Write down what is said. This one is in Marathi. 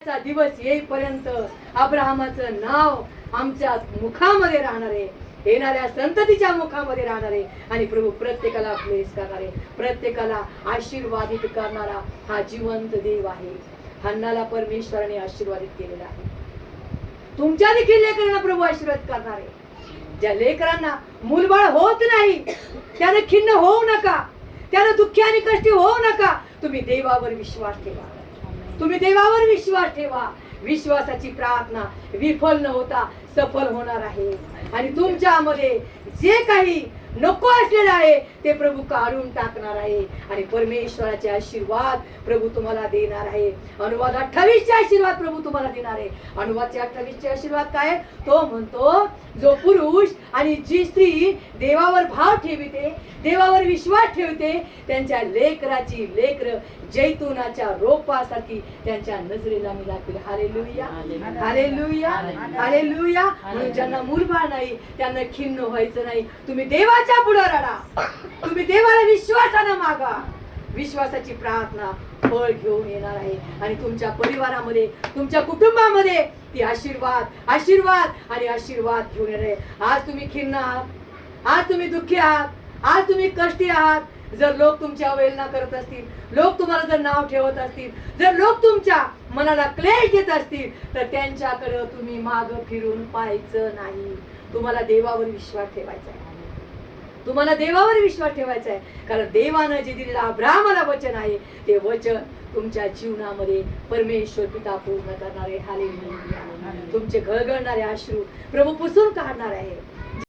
शेवटचा दिवस येईपर्यंत अब्राहमाचं नाव आमच्या मुखामध्ये राहणार आहे, येणाऱ्या संततीच्या मुखामध्ये राहणार आहे. आणि प्रभू प्रत्येकाला ब्लेस करणार आहे, प्रत्येकाला आशीर्वादित करणारा हा जिवंत देव आहे. हन्नाला परमेश्वराने आशीर्वादित केलेला आहे. तुमच्या देखील लेकरांना प्रभू आशीर्वाद करणार आहे. ज्या लेकरांना मूलबाळ होत नाही त्याने खिन्न होऊ नका, त्याने दुःखी आणि कष्टी होऊ नका. तुम्ही देवावर विश्वास ठेवा, तुम्ही देवावर विश्वास ठेवा. विश्वासाची प्रार्थना विफल न होता सफल होणार आहे. आणि तुमच्यामध्ये जे काही नको असलेलं आहे ते प्रभू काढून टाकणार आहे. आणि परमेश्वराचे आशीर्वाद प्रभू तुम्हाला देणार आहे. अनुवाद 28 चे आशीर्वाद प्रभू तुम्हाला देणार आहे. अनुवादचे 28 चे आशीर्वाद काय? तो म्हणतो, जो पुरुष आणि जी स्त्री देवावर भाव ठेवते, देवावर विश्वास ठेवते, त्यांच्या लेकराची लेकर जैतुनाच्या रोपासारखी त्यांच्या नजरेला मी दाखवेल. Hallelujah, hallelujah, hallelujah. म्हणून ज्यांना मूलबाळ नाही त्यांना खिन्न व्हायचं नाही. तुम्ही देवाच्या पुढे रडा, तुम्ही देवाला विश्वासानं मागा. विश्वासाची प्रार्थना फळ घेऊन येणार आहे. आणि तुमच्या परिवारामध्ये, तुमच्या कुटुंबामध्ये ती आशीर्वाद, आशीर्वाद आणि आशीर्वाद घेऊन येणार आहे. आज तुम्ही खिन्न आहात, आज तुम्ही दुःखी आहात, आज तुम्ही कष्टी आहात. जर लोक तुमची अवहेलना करत असतील, लोक तुम्हाला जर नाव ठेवत असतील, जर लोक तुमच्या मनाला क्लेश देत असतील, तर त्यांच्याकडे तुम्ही माग फिरून पाहायचं नाही. तुम्हाला देवावर विश्वास ठेवायचा आहे, तुम्हाला देवावर विश्वास ठेवायचा आहे. कारण देवानं जे दिलेलं अब्राहमाला वचन आहे ते वचन तुमच्या जीवनामध्ये परमेश्वर पिता पूर्ण करणारे. हालेलुया. तुमचे गळगळणारे अश्रू प्रभू पुसून काढणार आहे.